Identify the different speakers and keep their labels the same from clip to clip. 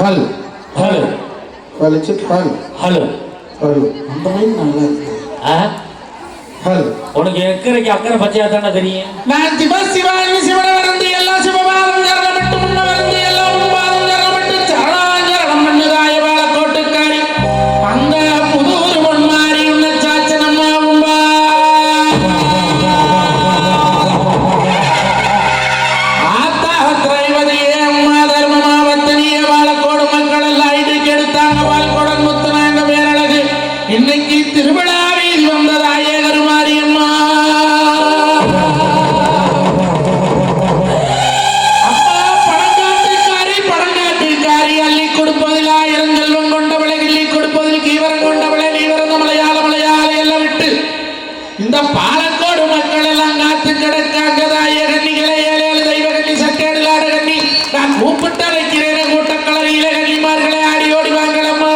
Speaker 1: ஹல்
Speaker 2: ஹலோ
Speaker 1: வலிச்சு ஹல்
Speaker 2: ஹலோ
Speaker 1: ஹலோ அந்த மாதிரி நல்லா இருக்கு. ஹல்
Speaker 2: உனக்கு எக்கரைக்கு அக்கறை பச்சையா தானே தெரியும்.
Speaker 3: நான் சிவசிவாயி சிவன வந்து எல்லா சிவபாதம் சரணப்பட்டு முன்ன வந்து எல்லா உன்பாதம் சரணப்பட்டு சரணாஞ்சரணம் பண்ணுதாய வாழ கோட்டுக்காரி அந்த புதூர் பொன்மாரி உன்ன சாச்ச நம்ம உம்பா ஆத்தா திரைவதியே அம்மா தர்மமாவத்தனிய வாழக்கோடு மக்கள் எல்லாம் இடுக்கு எடுத்தாங்க வாழக்கோடன் முத்துனாங்க பேரழகு இன்னைக்கு திருவிழா வீதி வந்ததாயே கருமாரியம்மா இந்த பாலக்கோடு மக்கள் எல்லாம் காத்து கிடக்காங்கதாய கண்ணிகளை ஏழு ஏழு தெய்வ கண்ணி சட்டேடுலாடு கண்ணி நான் கூப்பிட்ட வைக்கிறேன் கூட்டக்கலரியில கண்ணிமார்களை ஆடி ஓடி வாங்களம்மா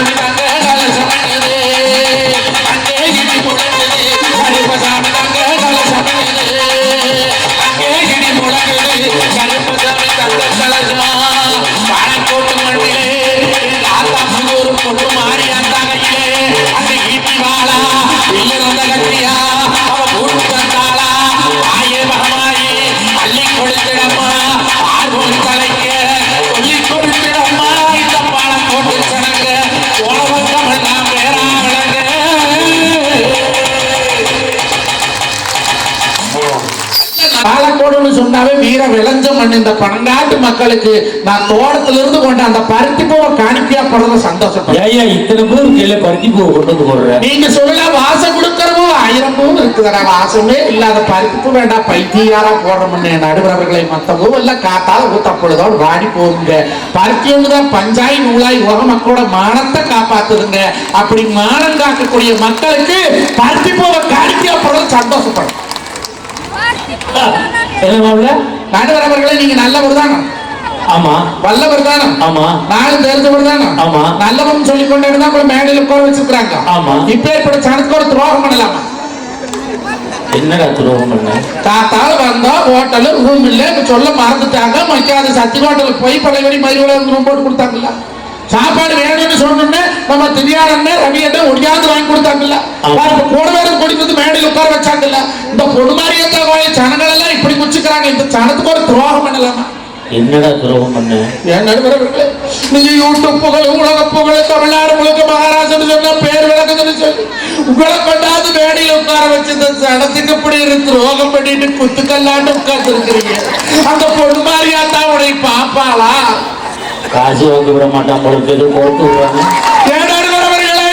Speaker 3: கருப்பசாமி தங்க கலசமணியது அங்கே இடி முழங்குது கருப்பசாமி தங்க கலசமணியது அங்கே இடி முழங்குது கருப்பசாமி தங்க கலசம் பாலக்கோட்டு மண்ணிலே ஆத்தா புதூர் பொண்ணு மாறி அந்த கையிலே அந்த ஈட்டி வாழா இல்ல வந்த கத்தியா அவ ஊருக்கு வந்தாளா ஆயே மகமாயி அள்ளி கொடுத்திடம்மா ஆர்வம் தலைக்க சொல்லி கொடுத்திடம்மா இந்த பாலக்கோட்டு சனங்க உலகமெல்லாம் பேரா விளங்க பாலக்கோடுன்னு சொன்னாவே வீர விளைஞ்ச மண். இந்த பன்னெண்டாட்டு மக்களுக்கு நான் தோட்டத்துல இருந்து கொண்ட அந்த பருத்தி பூவை காணிக்கையா போடுறது சந்தோஷம்.
Speaker 2: ஐயா இத்தனை பேர் கீழே பருத்தி பூவை கொண்டு வந்து போடுற
Speaker 3: நீங்க சொல்லலாம் வாசம் கொடுக்கறவோ 1000 பூ இருக்குதுடா. வாசமே இல்லாத பருத்தி பூ வேண்டாம் பைத்தியாரா போடுறோம்னு நடுவர்களை மத்த பூ எல்லாம் காத்தால ஊத்தப்பொழுதோடு வாடி போகுங்க. பருத்தி ஒண்ணுதான் பஞ்சாய் நூலாய் உலக மக்களோட மானத்தை காப்பாத்துதுங்க. அப்படி மானம் காக்கக்கூடிய மக்களுக்கு பருத்தி பூவை காணிக்கையா போடுறது சந்தோஷப்படும். நடுவரவர்களை நீங்க நல்லவர் தானே?
Speaker 2: ஆமா.
Speaker 3: வல்லவர் தானே?
Speaker 2: ஆமா.
Speaker 3: நானும் தெரிஞ்சவர் தானே? ஆமா. நல்லவன் சொல்லி கொண்டே இருந்தா மேடையில் உட்கார வச்சிருக்காங்க. ஆமா. இப்ப ஏற்பட்ட சனத்துக்கு ஒரு துரோகம் பண்ணலாமா?
Speaker 2: என்னடா துரோகம் பண்ண?
Speaker 3: காத்தால வந்தா ஹோட்டலு ரூம் இல்ல சொல்ல மறந்துட்டாங்க. மக்காத சத்தி ஹோட்டலுக்கு போய் பழையபடி மயிரோட ரூம் போட்டு கொடுத்தாங்கல்ல. சாப்பாடு வேணும்னு சொன்னோம்னு நம்ம திவ்யானே ரவியண்ணே ஒடியாந்து வாங்கி கொடுத்தாங்கல்ல. கூட வேற குடிக்கிறது மேடையில் உட்கார வச்சாங்கல்ல. இந்த பொதுமாரியத்தை ஜனங்கள் எல்லாம் இப்படி குச்சிக்கிறாங்க. இந்த சனத்துக்கு ஒரு துரோகம் பண்ணலாமா?
Speaker 2: என்னடா துரோகம் பண்ண?
Speaker 3: என் நடுவர்களே நீங்க யூடியூப் புகழ் உலக புகழ் தமிழ்நாடு முழுக்க மகாராஷ்டிரா சொன்ன பேர் விளக்குதுன்னு சொல்லி உங்களை கொண்டாந்து மேடையில் உட்கார வச்சு இந்த சனத்துக்கு இப்படி துரோகம் பண்ணிட்டு குத்துக்கல்லாண்டு உட்கார்ந்து இருக்கிறீங்க. அந்த பொதுமாரியாத்தா உடைய பாப்பாளா?
Speaker 2: காசு வாங்கி விட மாட்டான் பொழுது போட்டு விடுவாங்க.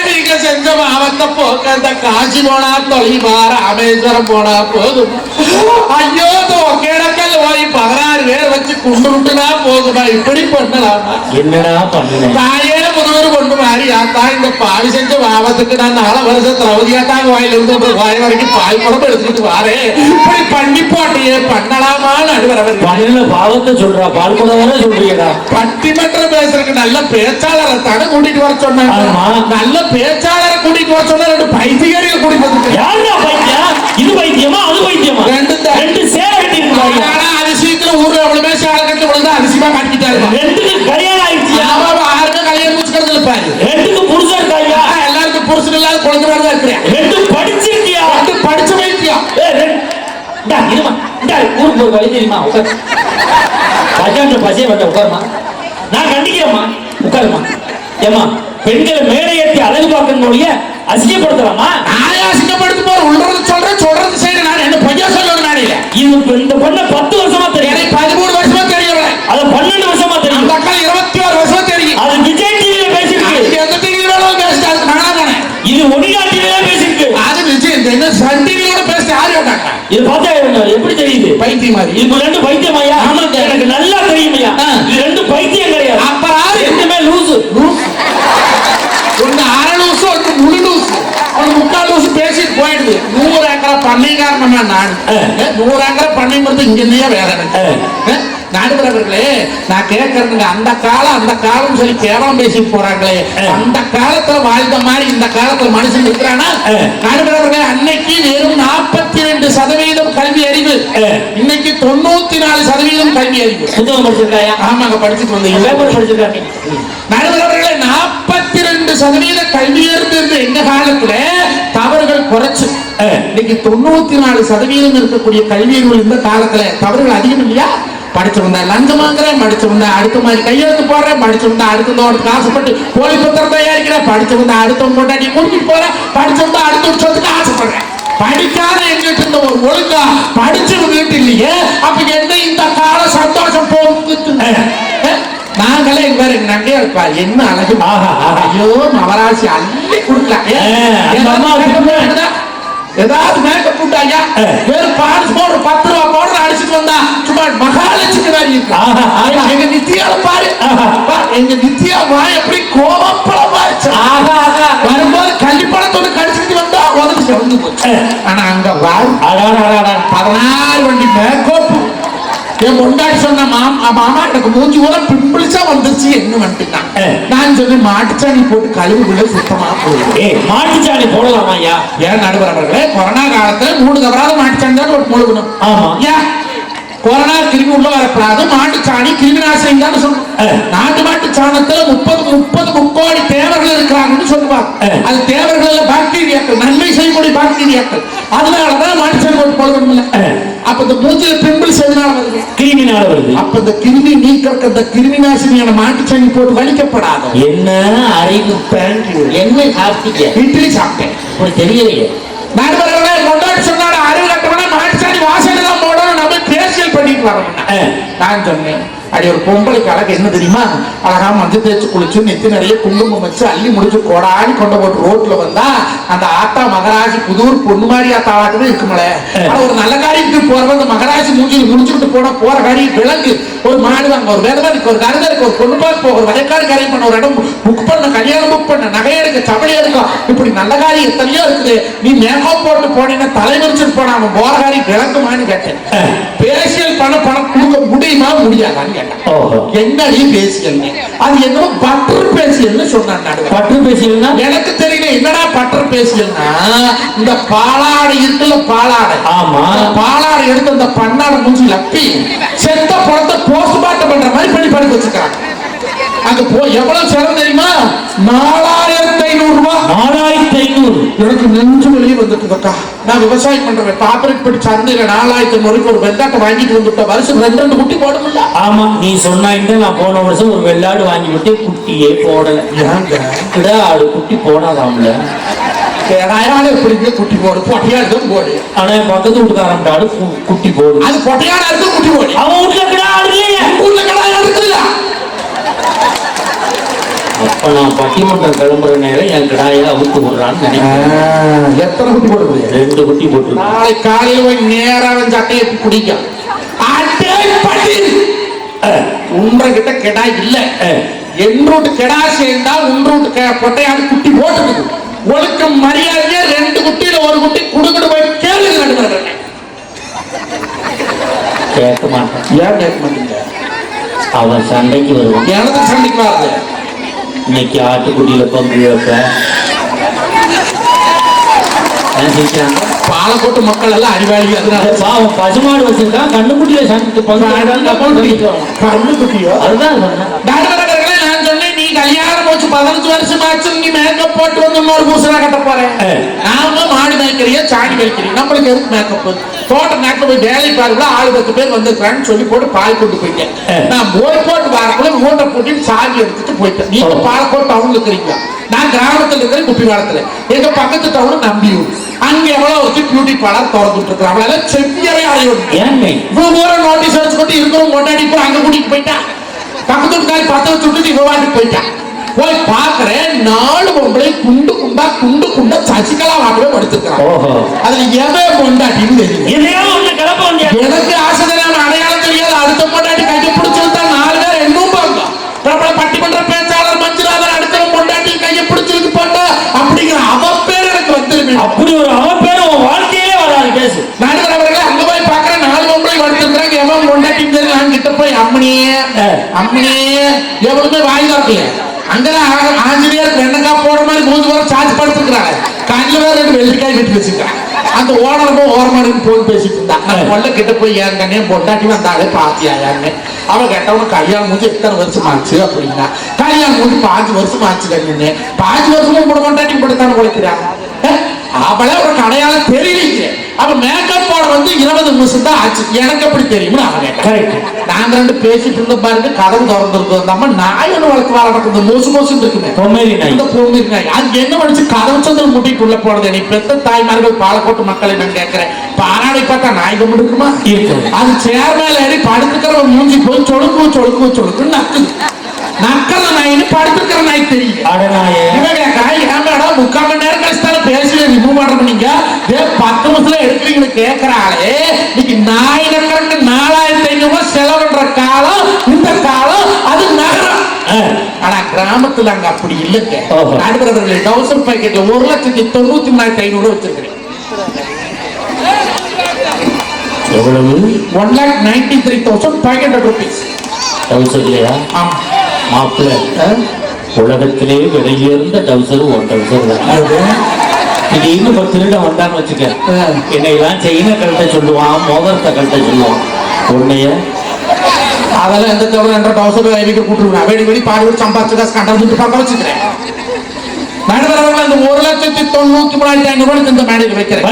Speaker 2: நீங்க செஞ்ச மாவட்ட போக்க அந்த காசி போனா தொலைவா ராமேஸ்வரம் போனா போதும். ஐயோ ஒகேனக்கல் போய் 16 பேர் வச்சு குண்டு விட்டுனா போதுமா? இப்படி பண்ணலாமா? என்னடா பண்ண?
Speaker 3: தாயே முதல்வர் கொண்டு மாறி ஆத்தா இந்த பாவி செஞ்ச மாவத்துக்கு நான் 4 வருஷம் திரௌதியாத்தாங்க வாயிலிருந்து வாய் வரைக்கும் பால் குழம்பு எடுத்துக்கிட்டு வாரேன். இப்படி பண்ணி போட்டியே பண்ணலாமா? நடுவரவர்
Speaker 2: பண்ணல பாவத்தை சொல்றா, பால் குழம்பு சொல்றீங்கடா.
Speaker 3: பட்டிமன்றம் பேசுறதுக்கு நல்ல பேச்சாளரை தானே கூட்டிட்டு வர சொன்னாங்க. நல்ல பேச்சாளரை கூட்டிட்டு வர சொன்னா 2 பைத்தியர்கள் கூட்டிட்டு வந்து
Speaker 2: யாரா பைத்தியம்? இது பைத்தியமா அது பைத்தியமா? ரெண்டு சேர கட்டி இருக்காங்க.
Speaker 3: அதிசயத்துல ஊர்ல எவ்வளவு சேலை கட்டி விழுந்தா அதிசயமா கட்டிட்டாரு.
Speaker 2: 2க்கு கல்யாணம் ஆயிடுச்சு.
Speaker 3: 6 கல்யாணம் முடிச்சுக்கிறது இருப்பாரு.
Speaker 2: 2க்கு புருஷன் இருக்காயா?
Speaker 3: எல்லாருக்கும் புருஷன் இல்லாத குழந்தை மாதிரி தான் இருக்கிறேன்.
Speaker 2: 2 படிச்சிருக்கியா?
Speaker 3: 2 படிச்ச வைத்தியம்.
Speaker 2: இருமா ஊருக்கு ஒரு வழி தெரியுமா? உட்கார் பஜான்ற பசைய வந்த உட்காருமா. நான் கண்டிக்கிறேம்மா உட்காருமா. ஏமா பெண்களை மேடை ஏற்றி அழகு பார்க்கணுடைய அசிங்கப்படுத்தலாமா? நான்
Speaker 3: அசிங்கப்படுத்த போற உள்ளது சொல்றேன் சொல்றது சரி. நான் என்ன பொய்யா சொல்லுவேன் மேடையில?
Speaker 2: இந்த பொண்ணை 10 வருஷமா தெரியும்.
Speaker 3: 13 வருஷமா தெரியல.
Speaker 2: அது 12 வருஷமா தெரியும்.
Speaker 3: அந்த அக்கா 21 வருஷமா தெரியும்.
Speaker 2: அது விஜய் டிவியில பேசிருக்கு.
Speaker 3: எந்த டிவியில பேசிட்டு அதுக்கு நானா போனேன்.
Speaker 2: இது ஒனிகா டிவியில பேசிருக்கு.
Speaker 3: அது விஜய் இந்த சன் டிவியோட பேசிட்டு யாரு கேட்டாங்க?
Speaker 2: இது பார்த்தா எப்படி தெரியுது?
Speaker 3: பைத்தியம் மாதிரி.
Speaker 2: இது 2 பைத்தியமாயா? எனக்கு நல்லா தெரியுமையா. இது 2 பைத்தியம் கிடையாது.
Speaker 3: அப்ப யாரு?
Speaker 2: 2மே லூசு.
Speaker 3: ஒன்னு அரை லூசு ஒன்னு முழு லூசு ஒன்னு 3/4 லூசு பேசிட்டு போயிடுது. 100 ஏக்கரை பண்ணைக்காரனமா நான் 100 ஏக்கரை பண்ணை மருந்து இங்க இருந்தே வேலை. நடுவரவர்களே நான் கேட்கறதுங்க அந்த காலம் சொல்லி கேவலம் பேசிட்டு போறாங்களே. அந்த காலத்துல வாழ்ந்த மாதிரி இந்த காலத்துல மனுஷன் இருக்கிறானா? நடுவரவர்களே அன்னைக்கு வெறும் 42% கல்வி அறிவு, இன்னைக்கு 94% கல்வி அறிவு.
Speaker 2: புத்தகம் படிச்சிருக்காயா?
Speaker 3: ஆமாங்க படிச்சுட்டு வந்தீங்க.
Speaker 2: படிச்சிருக்காங்க.
Speaker 3: நடுவரவர்களே 42% கல்வி அறிவு எங்க காலத்துல தவறுகள் குறைச்சு இன்னைக்கு 94% இருக்கக்கூடிய கல்வி அறிவு இந்த காலத்துல தவறுகள் அதிகம் இல்லையா? படிச்சு வந்தா லஞ்சம் வாங்குறேன், படிச்சு வந்தா அடுத்த மாதிரி கையெழுத்து போடுறேன், படிச்சு வந்தா அடுத்ததோட ஆசைப்பட்டு போலி பத்திரம் தயாரிக்கிறேன், படிச்சு வந்தா அடுத்தவங்க கொண்டாடி கூட்டிட்டு போறேன், படிச்சு வந்தா அடுத்த வருஷத்துக்கு ஆசைப்படுறேன். படிக்காத எங்கிட்ட இருந்த ஒரு ஒழுங்கா படிச்சு வீட்டு இல்லையே. அப்ப என்ன இந்த கால சந்தோஷம் போகுது? நாங்களே எங்க பேரு நகையா இருப்பா என்ன அழகு. ஐயோ மவராசி அள்ளி கொடுக்கலாம். ஏதாவது மேக்கப் போட்டாயா வேறு பாடு போடு 10 ரூபா போடுற அடிச்சுட்டு வந்தா சும்மா மகாலட்சுமி மாதிரி இருக்கு. எங்க நித்தியால பாரு, எங்க நித்தியா வாய் எப்படி கோபப்படமா வரும்போது கள்ளிப்படத்தோடு கடிச்சுட்டு வந்தா உதவி செவந்து போச்சு. ஆனா அங்க 16 வண்டி மேக்கப்
Speaker 2: என் பொண்டாட்டி சொன்ன மாமா எனக்கு மூஞ்சி கூட பிம்பிள்ஸா வந்துருச்சு என்ன வந்துட்டான். நான் சொன்னேன் மாட்டுச்சாணி போட்டு கழுவுக்குள்ள சுத்தமா போயிடும்.
Speaker 1: மாட்டுச்சாணி போடலாமா ஐயா?
Speaker 2: ஏன் நடுவர் அவர்களே, கொரோனா காலத்துல 3 தவறாவது மாட்டுச்சாணி தான் போட்டு முழுகணும்.
Speaker 1: ஆமா,
Speaker 2: ஏன் கொரோனா கிருமி உள்ள வரக்கூடாது, மாட்டுச்சாணி கிருமி நாசினி தான் சொல்லணும். நாட்டு மாட்டு சாணத்துல 30 முக்கோடி தேவர்கள் இருக்கிறாங்கன்னு சொல்லுவாங்க. அது தேவர்கள் பாக்டீரியாக்கள், நன்மை செய்யக்கூடிய பாக்டீரியாக்கள். அதனாலதான் மாட்டுச்சாணி போட்டு போடணும். அப்ப இந்த மூஞ்சில பிம்பிள்ஸ் எதனால வருது?
Speaker 1: கிருமினால வருது. அப்ப
Speaker 2: இந்த கிருமி நீக்க இந்த கிருமி நாசினியான மாட்டுச்சாணி போட்டு வலிக்கப்படாது.
Speaker 1: என்ன அறிவு பேண்ட் என்ன சாப்பிட்டீங்க?
Speaker 2: இட்லி சாப்பிட்டேன்.
Speaker 1: ஒரு தெரியலையே.
Speaker 2: நடுவர்களே, கொண்டாடி சொன்னால அறிவு கட்டணும்னா மாட்டுச்சாணி வாசனை தான் போடணும். நம்ம பேசியல் பண்ணிட்டு வரணும். நான் சொன்னேன், அடி ஒரு பொம்பளைக்கு அழகு என்ன தெரியுமா? அழகா மஞ்சள் தேய்ச்சி குளிச்சு நெத்தி நிறைய குங்குமம் வச்சு அள்ளி முடிச்சு கொடாடி கொண்டு போட்டு ரோட்ல வந்தா அந்த ஆத்தா மகராசி புதூர் பொண்ணு மாதிரி ஆத்தாவாட்டுமே இருக்குமல. ஒரு நல்ல காரியத்துக்கு போறவங்க அந்த மகராசி மூஞ்சியில் முடிச்சுட்டு போற காரியம் விலங்கு ஒரு மாடு வாங்க, ஒரு வேதவாதிக்கு, ஒரு கருதருக்கு, ஒரு பொண்ணு பார்க்க, ஒரு வயக்காடு காரியம் பண்ண, ஒரு இடம் புக் பண்ண, கல்யாணம் புக் பண்ண, நகை எடுக்க, சபை எடுக்கும், இப்படி நல்ல காரியம் எத்தனையோ இருக்குது. நீ மேக்கப் போட்டு போனீங்கன்னா தலைவரிச்சுட்டு போன அவன் போற காரியம் விளக்குமான்னு கேட்டேன். பேசியல் பணம் கொடுக்க முடியுமா முடியாதான்னு கேட்டேன். என்னடி பேசியல்? அது என்னமோ பட்டர் பேசியல்னு சொன்னாங்க.
Speaker 1: பட்டர் பேசியல்னா எனக்கு
Speaker 2: தெரியல என்னடா பட்டர் பேசியல்னா, இந்த பாலாடை இருக்குல்ல, பாலாடை.
Speaker 1: ஆமா,
Speaker 2: பாலாடை எடுத்து அந்த பண்ணாடை மூஞ்சி லப்பி செத்த படத்தை போஸ்ட்மார்ட்டம் பண்ற மாதிரி பண்ணி படிக்க வச்சுக்கிறாங்க. அங்க எவ்வளவு செலவு தெரியுமா? 4500 ரூபாய்.
Speaker 1: 4500.
Speaker 2: எனக்கு நெஞ்சு வெளியே வந்துட்டு. நான் விவசாயம் பண்றேன், பாப்பரேட் படி சந்தையில 4500 ஒரு வெள்ளாட்டை வாங்கிட்டு வந்துட்டேன். வருஷம் 2 குட்டி போட முடியல.
Speaker 1: ஆமா, நீ சொன்னாங்க. நான் போன வருஷம் ஒரு வெள்ளாடு வாங்கி விட்டு குட்டியே போடல. கிடா ஆடு குட்டி போடாதாம்ல.
Speaker 2: குட்டி போடு, பொட்டையாடு போடு.
Speaker 1: ஆனா பக்கத்து வீட்டுக்காரன் ஆடு குட்டி போடு.
Speaker 2: அது பொட்டையாடா இருக்கு, குட்டி போடு.
Speaker 1: அவன் வீட்டுல கிடா ஆடு இல்லையா?
Speaker 2: ஊர்ல கிடா இருக்குல்ல.
Speaker 1: அப்ப நான் பட்டிமன்றம் கிளம்புற நேரம் என் கிடாயை அவுத்து விடுறான்னு நினைக்கிறேன்.
Speaker 2: எத்தனை குட்டி போட முடியும்?
Speaker 1: 2 குட்டி போட்டு.
Speaker 2: நாளை காலையில் போய் நேரா வந்து அட்டையை குடிக்கும். உன்கிட்ட கெடா இல்ல, என்றோட்டு கெடா சேர்ந்தா உன்றோட்டு பொட்டையாடு குட்டி போட்டுருக்கு. ஒழுக்கம் மரியாதையா 2 குட்டியில 1 குட்டி குடுக்கிட்டு போய் கேளுங்க.
Speaker 1: கேட்க மாட்டேன்.
Speaker 2: ஏன் கேட்க மாட்டீங்க?
Speaker 1: அவன் சண்டைக்கு வருவான்.
Speaker 2: எனக்கு சண்டைக்கு வராது.
Speaker 1: இன்னைக்கு ஆட்டுக்குட்டியில பங்கு வைப்பேன்.
Speaker 2: பாலக்கோட்டு மக்கள் எல்லாம் அறிவாளி. அதனால
Speaker 1: பாவம் பசுமாடு வச்சிருக்கான், கண்ணுக்குட்டியில சண்டைக்கு
Speaker 2: கண்ணுக்குட்டியோ அதுதான்
Speaker 1: சொன்னேன்.
Speaker 2: நான் சொன்னேன், நீ கல்யாணம் போச்சு 15 வருஷம் ஆச்சு, நீ மேக்கப் போட்டு வந்து இன்னொரு பூசலா கட்ட போறேன். நாம மாடு மேய்க்கிறியா சாணி மேய்க்கிறீங்க, நம்மளுக்கு எதுக்கு மேக்கப்? தோட்ட நேரத்தில் போய் வேலை பாருங்களா, 10 பேர் வந்திருக்கான்னு சொல்லி போட்டு பால் கொண்டு போயிட்டேன். நான் போய் போட்டு வரக்குள்ள மூட்டை போட்டு சாவி எடுத்துட்டு போயிட்டேன். நீங்க பாலக்கோட்டு டவுன்ல இருக்கிறீங்க, நான் கிராமத்துல இருக்கிற குப்பிவாரத்துல. எங்க பக்கத்து டவுன் நம்பியூர். அங்க எவ்வளவு வச்சு பியூட்டி பார்லர் திறந்துட்டு இருக்கிறான். அவளால செவ்வியவே அடையும். நோட்டீஸ் வச்சு கொண்டு இருக்கிறவங்க கொண்டாடி போய் அங்க கூட்டிட்டு போயிட்டான். பக்கத்து வீட்டுக்காரி 10 வச்சு விட்டு விவாதிட்டு போயிட்டான். போய் பாக்குறேன், 4 பொம்பளை குண்டு குண்டா சசிகலா வாட்டவே படுத்திருக்கிறான். அதுல எவன் பொண்டாட்டின்னு தெரியும். எனக்கு ஆசையான அடையாளம் தெரியாது. அடுத்த பொண்டாட்டி கையை பிடிச்சிருந்தா 4 பேர் என்னும் பாங்க. பிரபல பட்டிமன்ற பேச்சாளர் மஞ்சுநாதன் அடுத்த பொண்டாட்டி கையை பிடிச்சிருக்கு போட்டா அப்படிங்கிற அவ பேர் எனக்கு வந்துருமே.
Speaker 1: அப்படி ஒரு அவ பேர் உன் வாழ்க்கையிலே வராது. பேசு.
Speaker 2: நடுவர் அவர்களே, அங்க போய் பாக்குறேன் 4 பொம்பளை படுத்திருக்கிறாங்க. எவன் பொண்டாட்டின்னு தெரியும். நான் கிட்ட போய் அம்மனியே எவனுமே வாய் காக்கல. அங்கதான் ஆஞ்சநேயருக்கு வெண்ணக்காய் போடுற மாதிரி மூஞ்சி வர சார்ஜ் படுத்துக்கிறாங்க. கண்ணில் வேற 2 வெள்ளிக்காய் கட்டி வச்சுக்கிறாங்க. அந்த ஓனரப்போ ஓரமான போன் பேசிட்டு இருந்தா. நான் கிட்ட போய் ஏன் கண்ணே பொண்டாட்டி வந்தாலே பாத்தியா யாருன்னு. அவன் கேட்டவன கல்யாணம் முடிஞ்சு எத்தனை வருஷம் ஆச்சு அப்படின்னா, கல்யாணம் முடிஞ்சு 5 வருஷம் ஆச்சு கண்ணு. 5 வருஷமும் கூட பொண்டாட்டி படுத்தான உழைக்கிறாங்க. அவளே ஒரு அடையாளம் தெரியலீங்க. அவன் மேக்கப் போட வந்து 20 நிமிஷம் தான் ஆச்சு. எனக்கு எப்படி தெரியும்னு அவன் கேட்டேன். நாங்க 2 பேசிட்டு இருந்த பாருங்க, கதவு திறந்துருக்கோம். நம்ம நாய் ஒன்று வளர்த்து நடக்குது, மோசம் இருக்குமே, பொம்மேரி நாய். அது என்ன பண்ணிச்சு, கதவு சந்தில் முட்டிக்குள்ள போனது. நீ பெத்த தாய்மார்கள் பாலக்கோட்டு மக்களை நான் கேட்கிறேன், பாராடை பார்த்தா நாய் கம்பு இருக்குமா? அது சேர் மேல ஏறி படுத்துக்கிற மூஞ்சி போய் சொலுக்கு நக்குது. நக்கல நாயின்னு படுத்துக்கிற நாய் தெரியும். ஏமாடா 3/4 மணி நேரம் கழிச்சு பேசி ரிமூவ் பண்ற நீங்க 10 நிமிஷத்துல எடுக்கிறீங்கன்னு கேட்கறாளே. இன்னைக்கு நாய் நக்கறக்கு 4500 ரூபாய் செலவுன்ற காலம் இந்த காலம். அது நகரம். ஆனா கிராமத்துல அங்க அப்படி இல்லைங்க. நடுவர்களே, டவுசர் பாக்கெட்ல 1,93,500 வச்சிருக்கிறேன்.
Speaker 1: எவ்வளவு?
Speaker 2: 1,93,500 rupees.
Speaker 1: டவுசர் இல்லையா
Speaker 2: ஆமா.
Speaker 1: மாப்பிள்ள? உலகத்திலே விலையுயர்ந்த டவுசர் 1,000 தான். திடீர்னு ஒரு திருடன் வந்தான்னு வச்சுக்க, என்னையெல்லாம் செயினை கழட்ட சொல்லுவான், மோதிரத்தை கழட்ட சொல்லுவான். உன்னைய
Speaker 2: அதெல்லாம் எந்த தவிர 2,000 ஐவிக்கு கூட்டுருவேன். வெடி பாடி சம்பாதிச்சு காசு கண்டது பார்க்க வச்சுக்கிறேன். மேடம் இந்த 1,93,500 ரூபாய்க்கு இந்த மேடையில் வைக்கிறேன்.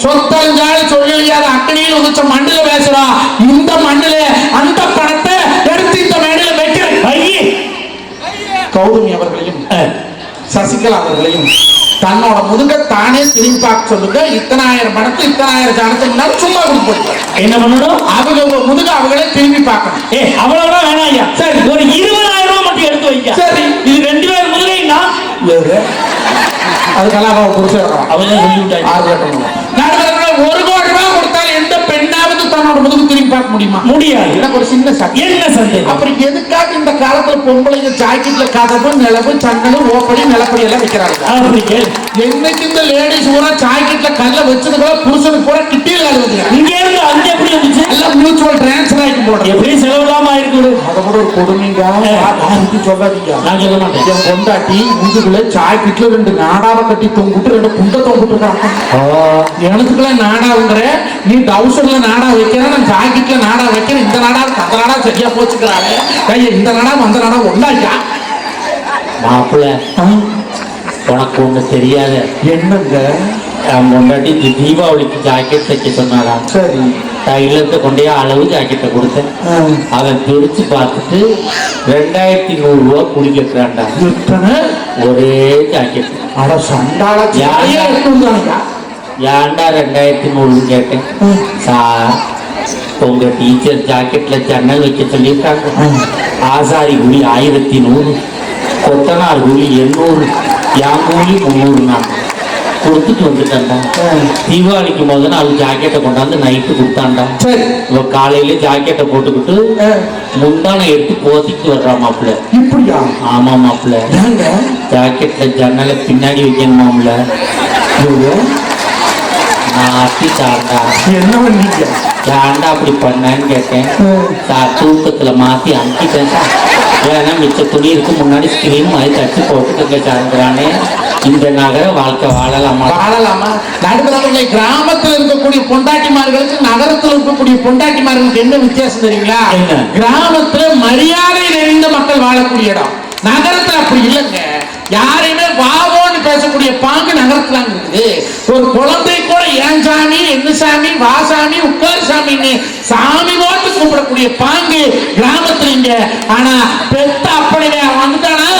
Speaker 2: சொத்தஞ்சாலி சொல்லியாத அக்கனியில் உதிச்ச மண்ணில பேசுறா. இந்த மண்ணில அந்த பணத்தை எடுத்து இந்த மேடையில் வைக்கிறேன். கௌதமி அவர்களையும் சசிகலா அவர்களையும் தன்னோட முதுக தானே திரும்பி பார்க்க சொல்லுங்க. இத்தனாயிரம் பணத்தை 1,000 ஜானத்துக்கு முன்னாடி சும்மா கொடுத்து
Speaker 1: என்ன பண்ணணும்?
Speaker 2: அவங்க முதுக அவங்களே திரும்பி பார்க்கணும்.
Speaker 1: அவ்வளவுதான் வேணாம் ஐயா. சரி, ஒரு 20,000 ரூபாய் மட்டும் எடுத்து வைக்க.
Speaker 2: சரி,
Speaker 1: இது 2 பேர் முதுகைன்னா
Speaker 2: அதுக்கெல்லாம் அவன் புருஷன்
Speaker 1: அவங்க சொல்லிவிட்டாங்க.
Speaker 2: 1 கோடி ரூபாய் கொடுத்தால் எந்த பெண்ணாவது தன்னோட முதுகு திரும்பி பார்க்க முடியுமா?
Speaker 1: முடியாது.
Speaker 2: எனக்கு ஒரு சின்ன
Speaker 1: என்ன சந்தேகம்?
Speaker 2: அப்புறம் எதுக்காக இந்த காலத்துல பொம்பளைங்க ஜாக்கெட்ல கதவு நிலவு சங்கல் ஓப்படி நிலப்படி எல்லாம் வைக்கிறாங்க? என்னைக்கு இந்த லேடிஸ் பூரா ஜாக்கெட்ல கல்ல வச்சதுக்குள்ள புருஷனுக்கு பூரா கிட்டியில் கழுவுது.
Speaker 1: இங்க இருந்து அங்க எப்படி வந்துச்சு?
Speaker 2: எல்லாம் மியூச்சுவல் டிரான்ஸ்ஃபர் ஆகிட்டு போட
Speaker 1: எப்படி செலவுலாம இருக்குது?
Speaker 2: அதை கூட ஒரு கொடுமைங்க. சொல்லாதீங்க,
Speaker 1: நான் சொல்ல மாட்டேன்.
Speaker 2: என் பொண்டாட்டி முதுகுல ஜாக்கெட்ல 2 நாடாவை கட்டி தொங்கிட்டு 2 குண்டை தொங்கிட்டு இருக்காங்க. எனக்குலாம் நாடாவுங்கிற நீ டவுசர்ல நாடா வைக்கிற, நான் ஜாக்கெட்ல நாடா வைக்கிறேன். இந்த நாடா அந்த நாடா சரியா போச்சுக்கிறாங்க. இந்த நாடா அந்த நாடா ஒண்ணாயா?
Speaker 1: மாப்பிள்ள உனக்கு ஒண்ணு தெரியாத.
Speaker 2: என்னங்க?
Speaker 1: முன்னாடி தீபாவளிக்கு ஜாக்கெட் தைக்க சொன்னாரா?
Speaker 2: சரி,
Speaker 1: தைலத்தை கொண்டே அளவு ஜாக்கெட்டை கொடுத்தேன். அவன் பிரிச்சு பார்த்துட்டு 2,100 ரூபா கூலி கேட்கிறான்டா. ஒரே ஜாக்கெட்.
Speaker 2: அட சண்டால
Speaker 1: ஏன்டா 2,100 கேட்டேன். சார், உங்க டீச்சர் ஜாக்கெட்ல ஜன்னல் வைக்க சொல்லியிருக்காங்க. ஆசாரி கூலி 1,100, கொத்தனார் கூலி 800, என் கூலி 300. நான் கொடுத்துட்டு வந்துட்டான்டா. தீபாவளிக்கு முதல்ல நாலு ஜாக்கெட்டை கொண்டாந்து நைட்டு கொடுத்தான்டா. இவ காலையில ஜாக்கெட்டை போட்டுக்கிட்டு முந்தான எடுத்து போத்திட்டு வர்றா மாப்பிள்ள.
Speaker 2: இப்படியா? ஆமா
Speaker 1: மாப்பிள்ள. ஜாக்கெட்ல ஜன்னலை பின்னாடி வைக்கணுமாம்ல. நான் அத்திட்டாண்டா.
Speaker 2: என்ன பண்ணீங்க?
Speaker 1: ஏன்டா அப்படி பண்ணேன்னு கேட்டேன். சார், தூக்கத்துல மாத்தி அனுப்பிட்டேன் சார். ஏன்னா மிச்ச துணி இருக்கு, முன்னாடி ஸ்கிரீன் மாதிரி தச்சு போட்டுக்கங்க சார்ங்கிறானே. இந்த நகர வாழ்க்கை வாழலாமா?
Speaker 2: நடுவர்களே, கிராமத்தில் இருக்கக்கூடிய பொண்டாட்டிமார்களுக்கு நகரத்தில் இருக்கக்கூடிய பொண்டாட்டிமார்களுக்கு என்ன வித்தியாசம் தெரியுங்களா? கிராமத்துல மரியாதை நிறைந்த மக்கள் வாழக்கூடிய இடம். நகரத்துல அப்படி இல்லைங்க. யாரையுமே வாவோன்னு பேசக்கூடிய பாங்கு நகரத்துல இருக்குது. ஒரு குழந்தை கூட ஏன் சாமி, என்ன சாமி, வா சாமி, உட்கார் சாமின்னு சாமி போட்டு கூப்பிடக்கூடிய பாங்கு கிராமத்துல இங்க. ஆனா பெத்த அப்படியே வந்துட்டானா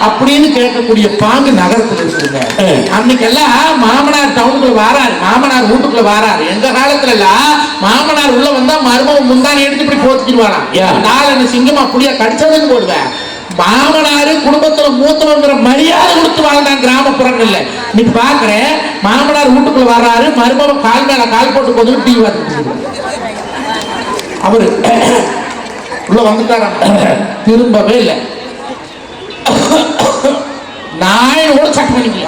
Speaker 2: அப்படின்னு கேட்கக்கூடிய பாங்கு நகரத்துல இருக்குதுங்க. அன்னைக்கெல்லாம் மாமனார் டவுனுக்குள்ள வாராரு, மாமனார் வீட்டுக்குள்ள வாராரு. எங்க காலத்துல எல்லாம் மாமனார் உள்ள வந்தா மருமகன் முந்தானி எடுத்து இப்படி போத்துக்கிடுவாராம். நாள் என்ன சிங்கம் அப்படியே கடிச்சதுன்னு போடுவேன். மாமனாரு குடும்பத்துல மூத்தவங்கிற மரியாதை கொடுத்து வாழ்ந்தாங்க கிராமப்புறங்கள்ல. இன்னைக்கு பாக்குறேன், மாமனார் வீட்டுக்குள்ள வர்றாரு, மருமகன் கால் மேல கால் போட்டு போது டிவி பார்த்துட்டு அவரு உள்ள வந்துட்டார. திரும்பவே இல்லை. நான் கூட சட்டை பண்ணிக்கல.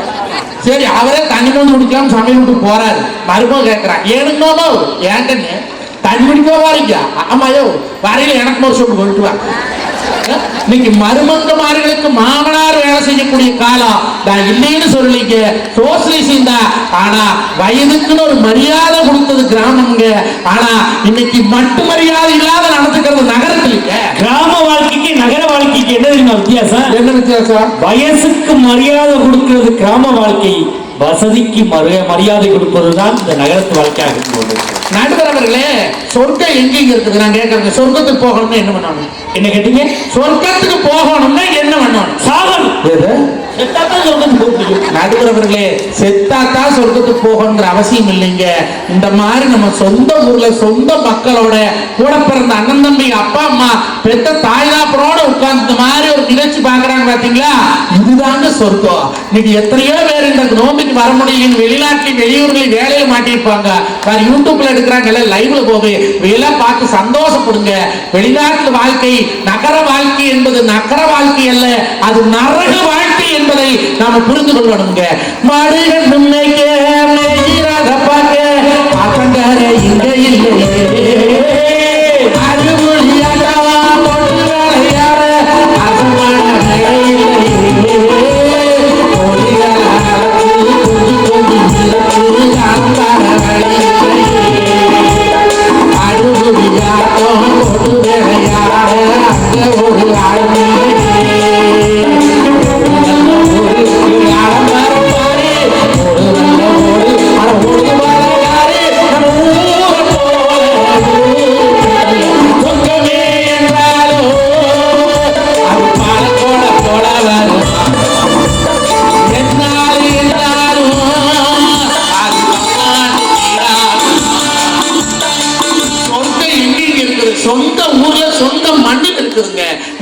Speaker 2: சரி, அவரே தண்ணி வந்து குடிக்கலாம் சமையல் விட்டு போறாரு. மருமகன் கேட்கிறான், ஏனுங்கம்மா ஏங்கன்னு தண்ணி குடிக்க வாரீங்க? ஆமாயோ, வரையில எனக்கு ஒரு சொட்டு கொண்டுவாங்க. இன்னைக்கு மருமங்கமார்களுக்கு மாமனார் வேலை செய்யக்கூடிய காலம் நான் இல்லைன்னு சொல்லிங்க. சோசியலிசம் தான். ஆனா வயதுக்குன்னு ஒரு மரியாதை கொடுத்தது கிராமங்க. ஆனா இன்னைக்கு மட்டு மரியாதை இல்லாத நடந்துக்கிறது நகரத்தில்.
Speaker 1: கிராம வாழ்க்கைக்கு நகர வாழ்க்கைக்கு என்ன தெரியுமா வித்தியாசம்?
Speaker 2: என்ன வித்தியாசம்?
Speaker 1: வயசுக்கு மரியாதை கொடுக்கிறது கிராம வாழ்க்கை, வசதிக்கு மரியாதை கொடுப்பதுதான் இந்த நகரத்து வாழ்க்கையாக இருக்கும்.
Speaker 2: நடுவர் அவர்களே, சொர்க்கம் எங்கெங்க இருக்குது? நான் கேட்கறேன், சொர்க்கத்துக்கு போகணும்னா என்ன பண்ணணும்?
Speaker 1: என்ன கேட்டீங்க?
Speaker 2: சொர்க்கத்துக்கு போகணும்னா என்ன பண்ணணும்?
Speaker 1: சாதம்.
Speaker 2: நடுவர் அவர்களே, செத்தாத்தா சொர்க்கத்துக்கு போகணுங்கிற அவசியம் இல்லைங்க. இந்த மாதிரி நம்ம சொந்த ஊர்ல சொந்த மக்களோட கூட பிறந்த அண்ணன் தம்பி அப்பா அம்மா பெத்த தாய்தாப்பரோட உட்கார்ந்து இந்த மாதிரி ஒரு நிகழ்ச்சி பாக்குறாங்க பாத்தீங்களா? இதுதாங்க சொர்க்கம். இன்னைக்கு எத்தனையோ பேர் இந்த நோம்பிக்கு வர முடியல, வெளிநாட்டில் வெளியூர்களில் வேலையில மாட்டிருப்பாங்க. வேற யூடியூப்ல எடுக்கிறாங்க, லைவ்ல போக இதெல்லாம் பார்த்து சந்தோஷப்படுங்க. வெளிநாட்டு வாழ்க்கை, நகர வாழ்க்கை என்பது நகர வாழ்க்கை அல்ல, அது நரக வாழ்க்கை என்பதை நாம புரிந்து கொள்ளணுங்க. மடுகள் முன்னைக்க பார்க்க இங்க இல்லை.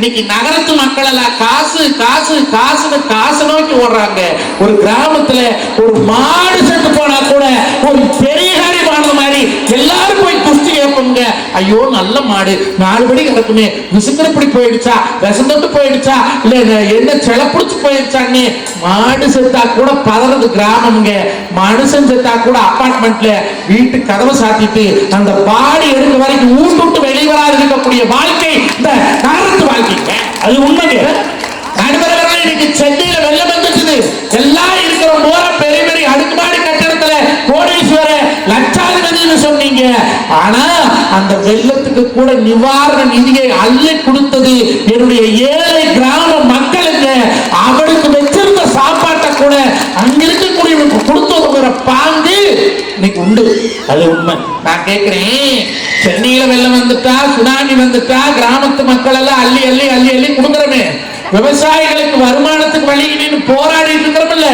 Speaker 2: இன்னைக்கு நகரத்து மக்கள் எல்லாம் காசு காசு காசுன்னு காசு நோக்கி ஓடுறாங்க. ஒரு கிராமத்துல ஒரு மாடு செத்து போனா கூட ஒரு பெரிய காரியமான மாதிரி எல்லாரும் போய் குஸ்தி கேட்போங்க. ஐயோ நல்ல மாடு 4 படி கிடக்குமே, விசுக்கிறப்படி போயிடுச்சா, விசந்தட்டு போயிடுச்சா, இல்ல என்ன செலப்புடிச்சு போயிடுச்சான்னு மாடு செத்தா கூட பதறது கிராமம்ங்க. மனுஷன் செத்தா கூட அபார்ட்மெண்ட்ல வீட்டு கதவை சாத்திட்டு அந்த பாடி எடுக்க வரைக்கும் ஊர் விட்டு வெளிவராது இருக்கக்கூடிய வாழ்க்கை இந்த நகரத்து வாழ்க்கைங்க. அது உண்மைங்க. நடுவர்கள் இன்னைக்கு சென்னையில வெள்ளம் வந்துச்சுது. எல்லாம் இருக்கிற போற பெரிய பெரிய அடுக்குமாடி கட்டடத்துல கோடீஸ்வர லட்சாதிபதினு சொன்னீங்க. ஆனா அந்த வெள்ளத்துக்கு கூட நிவாரண நிதியை அள்ளி கொடுத்தது என்னுடைய ஏழை கிராம மக்களுக்கு. அவனுக்கு வச்சிருந்த சாப்பாட்டை கூட அங்க இருக்கக்கூடியவனுக்கு கொடுத்ததுங்கிற பாங்கு இன்னைக்கு உண்டு. அது உண்மை. நான் கேட்கிறேன், சென்னையில வெள்ளம் வந்துட்டா, சுனாமி வந்துட்டா, கிராமத்து மக்கள் எல்லாம் அள்ளி அள்ளி அள்ளி அள்ளி கொடுக்குறமே, விவசாயிகளுக்கு வருமானத்துக்கு வழிகிட்டு போராடிட்டு இருக்கிறோம்ல,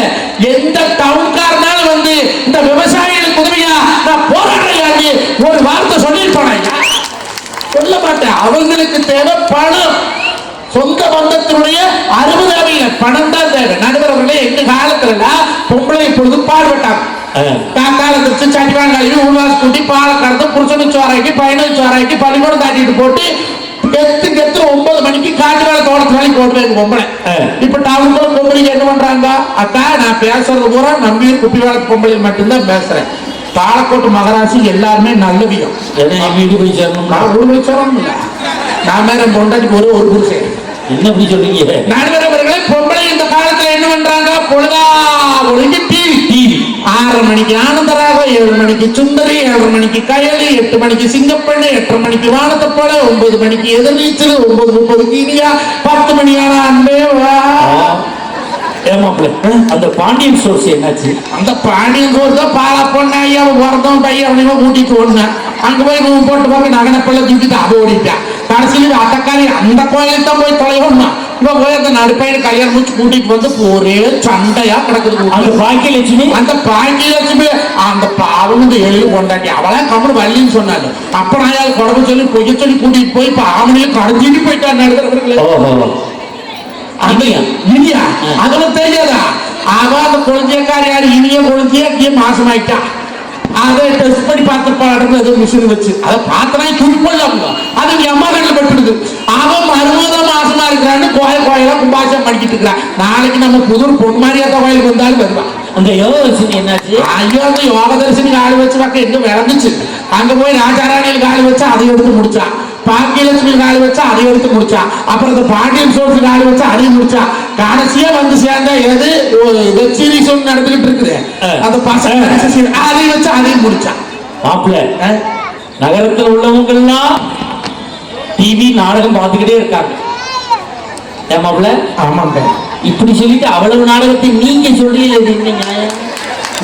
Speaker 2: எந்த டவுன்காரனாலும் வந்து இந்த விவசாயிகளுக்கு உதவியா நான் போராடுறாங்க ஒரு வார்த்தை சொல்லிருப்பாங்க? சொல்ல மாட்டேன். அவங்களுக்கு தேவை பணம். சொந்த பந்தத்தினுடைய அறுபதாவையில பணம் தான் தேவை. நடுவர்களே எங்க காலத்துல பொம்பளை இப்பொழுது பாடுபட்டாங்க. காலத்துக்கு சட்டிவாங்க ஊர்வாசி கூட்டி பாலை கடந்து புருஷனுக்கு சோறாக்கி பையனுக்கு சோறாக்கி பள்ளிக்கூடம் காட்டிட்டு போட்டு கெத்து 9 மணிக்கு காட்டு வேலை தோட்டத்து வேலைக்கு போட்டு பொம்பளை. இப்ப டவுனுக்குள்ள பொம்பளைக்கு என்ன பண்றாங்க? அக்கா நான் பேசுறது பூரா நம்பி குப்பி வேலை பொம்பளை மட்டும்தான் பேசுறேன். பாலக்கோட்டு மகராசி எல்லாருமே நல்லவியம்.
Speaker 1: வீடு போய் சேரணும்.
Speaker 2: வீடு போய் சேரணும் இல்ல, நான் மேல பொண்டாட்டிக்கு ஒரு புருஷன்.
Speaker 1: என்ன அப்படி சொல்றீங்க?
Speaker 2: நடுவர்களே, பொம்பளை இந்த காலத்துல என்ன பண்றாங்க? பொழுதா ஒழுங்கி டிவி 6 மணிக்கு ஆனந்தராக, 7 மணிக்கு சுந்தரி, 7 மணிக்கு கயலி, 8 மணிக்கு சிங்கப்பண்ணு, 8 மணிக்கு வானத்தை போல, 9 மணிக்கு எதிர்நீச்சல், 9:30 இனியா, 10 மணியான அன்பே வா.
Speaker 1: அந்த பாண்டியன் சோர்ஸ் என்னாச்சு?
Speaker 2: அந்த பாண்டியன் சோர்ஸ் தான் பாலா பொண்ணு ஐயா பிறந்தவன் பையன் அவனையும் கூட்டிட்டு ஓடுனேன். அங்க போய் ரூம் போட்டு போய் நகனப்பள்ள தூக்கிட்டு அது ஓடிட்டான். கடைசியில் அத்தக்காரி அந்த கோயிலுக்கு தான் போய் தொலைவோம்னா இவன் போய் அந்த நடுப்பையன் கல்யாணம் முடிச்சு கூட்டிட்டு வந்து ஒரே சண்டையா கிடக்குது.
Speaker 1: அந்த பாக்கியலட்சுமி
Speaker 2: அந்த பாவம் இந்த எழில் கொண்டாட்டி அவளா கம்மன் வள்ளின்னு சொன்னாங்க. அப்ப நான் குழம்பு சொல்லி பொய்ய சொல்லி கூட்டிட்டு போய் இப்ப ஆமனையும் கடத்திட்டு போயிட்டான் நடுக்கிறவர்களே. இனியா அதெல்லாம் தெரியாதா? அவ அந்த குழந்தையக்காரி யாரு இனிய குழந்தைய மாசமாயிட்டான். அதை டெஸ்ட் பண்ணி பார்த்து பாடுறது ஏதோ மிஷின் வச்சு அதை பார்த்தனா துணிப்பொள்ள அது அம்மா கண்ணில் பட்டுடுது. அவன் 60 மாசமா இருக்கிறான்னு கோயிலா கும்பாசம் பண்ணிக்கிட்டு இருக்கிறான். நாளைக்கு நம்ம புதூர் பொன்மாரியாத்த கோயிலுக்கு வந்தாலும் வருவான்.
Speaker 1: அந்த யோகதர்சினி என்னாச்சு?
Speaker 2: ஐயோ, அந்த யோகதர்சினி காலி வச்சு பார்க்க எங்க விளங்குச்சு. அங்க போய் ராஜாராணியில் காலி வச்சா அதை எடுத்து முடிச்சான். பாக்கியலட்சுமி காலி வச்சா அதை எடுத்து முடிச்சான். அப்புறம் இந்த பாண்டியன் சோர்ஸ் காலி வச்சா அதையும் முடிச்சான். கடைசியா வந்து சேர்ந்த எது வெப் சீரிஸ் ஒன்று நடந்துகிட்டு இருக்குது. அந்த பசங்க அதையும் வச்சு அதையும் முடிச்சான்.
Speaker 1: மாப்பிள்ள, நகரத்தில் உள்ளவங்க எல்லாம் டிவி நாடகம் பார்த்துக்கிட்டே இருக்காங்க. ஏன் மாப்பிள்ள?
Speaker 2: ஆமாங்க.
Speaker 1: இப்படி சொல்லிட்டு அவ்வளவு நாடகத்தை நீங்க சொல்றீங்க.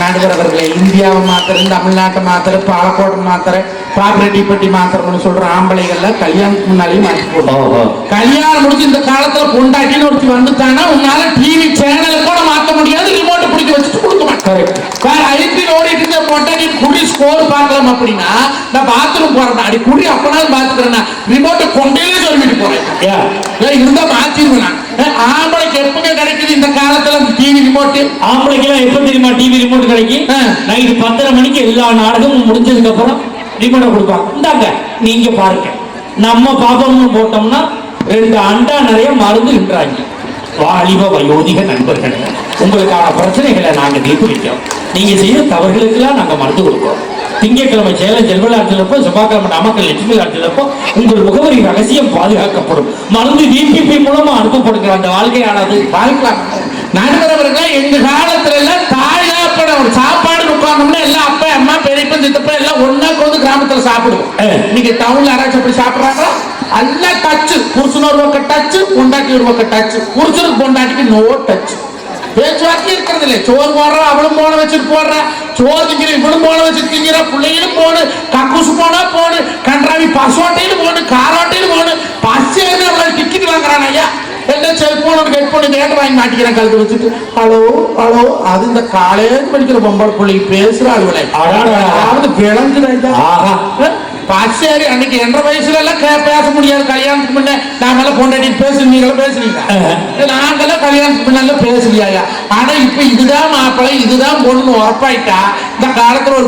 Speaker 2: நடுவர்களே, இந்தியாவை மாத்திரம், தமிழ்நாட்டை மாத்திரம், பாலக்கோட்டை மாத்திரம், பாப்பிரெட்டிப்பட்டி மாத்திரம்னு சொல்ற ஆம்பளைகள்ல கல்யாணத்துக்கு முன்னாலேயே மாற்றி போடுவோம். கல்யாணம் முடிச்சு இந்த காலத்துல பொண்டாட்டின்னு ஒருத்தி வந்துட்டானா உன்னால டிவி சேனலை கூட மாற்ற முடியாது. ரிமோட்டை பிடிக்க வச்சுட்டு கொடுக்க மாட்டேன். ஐபிஎல் ஓடிட்டு இருந்த பொண்டாட்டி குடி ஸ்கோர் பார்க்கலாம் அப்படின்னா நான் பாத்ரூம் போறேன். அடி குடி அப்பனாலும் பாத்துக்கிறேன்னா ரிமோட்டை கொண்டே சொல்லிட்டு போறேன். இருந்தா மாத்திருவேன். ஆம்பளைக்கு எப்பவுமே கிடைக்குது இந்த காலத்துல டிவி ரிமோட்.
Speaker 1: ஆம்பளைக்கு எல்லாம் எப்ப தெரியுமா டிவி ரிமோட் கிடைக்கும்? நைட்டு 10:30 மணிக்கு எல்லா நாடகமும் முடிஞ்சதுக்கு அப்புறம் ரிமோட்டை கொடுப்பாங்க. இந்தாங்க நீங்க பாருங்க. நம்ம பாப்பம்னு போட்டோம்னா 2 அண்டா நிறைய மருந்து நின்றாங்க. வாலிப வயோதிக நண்பர்கள், உங்களுக்கான பிரச்சனைகளை நாங்க தீர்த்து வைக்கிறோம். நீங்க செய்த தவறுகளுக்கெல்லாம் நாங்க மருந்து கொடுக்கிறோம். திங்கட்கிழமை சேலம் செல்வலாட்சியிலப்போ, செவ்வாய்க்கிழமை நாமக்கல் லட்சுமி லாட்சியிலப்போ உங்கள் முகவரி ரகசியம் பாதுகாக்கப்படும். மருந்து டிபிபி மூலமா அனுப்பப்படுகிற அந்த வாழ்க்கையானது வாழ்க்கலாம்.
Speaker 2: நடுவர்களே, எங்க காலத்துல எல்லாம் தாய் தாப்பட ஒரு சாப்பாடு உட்கார்ந்தோம்னா எல்லாம் அப்பா அம்மா பெரியப்பா சித்தப்பா எல்லாம் ஒன்னா வந்து கிராமத்துல சாப்பிடுவோம். நீங்க டவுன்ல யாராச்சும் அப்படி சாப்பிடுறாங்களா? எல்லாம் டச்சு. புருஷன் ஒரு பக்கம் டச்சு, பொண்டாட்டி ஒரு பக்கம் டச்சு. புருஷனுக்கு பொண்டாட்டிக்கு நோ டச். பேச்சுவார்த்தை இருக்கிறது இல்லை. சோறு போடுற அவளும் போன வச்சுட்டு போடுற, சோறு திங்கிற இவளும் போன வச்சுட்டு திங்கிற, பிள்ளைகளும் போடு, கக்கூசு போனா போடு, கன்றாவி பசோட்டையிலும் போடு, காரோட்டையிலும் போடு, பஸ் ஏறி அவளை டிக்கெட் வாங்குறான். ஐயா என்ன செல்போன் ஹெட்போன் கேட்டு வாங்கி மாட்டிக்கிறேன் கழுத்து வச்சுட்டு. ஹலோ ஹலோ, அது இந்த காலேஜ் படிக்கிற பொம்பளை பிள்ளைக்கு பேசுற அலுவலை. அதாவது விளங்குதான்.
Speaker 3: சரி அன்னைக்கு என்ற வயசுல எல்லாம் பேச முடியாது. கல்யாணத்துக்கு முன்ன நாமெல்லாம் கொண்டாடி பேசுறீங்க. நாங்கெல்லாம் கல்யாணத்துக்கு முன்னால பேசலையா. ஆனா இப்ப இதுதான் மாப்பிள்ளை இதுதான் பொண்ணு உரப்பாயிட்டா இந்த காலத்துல ஒரு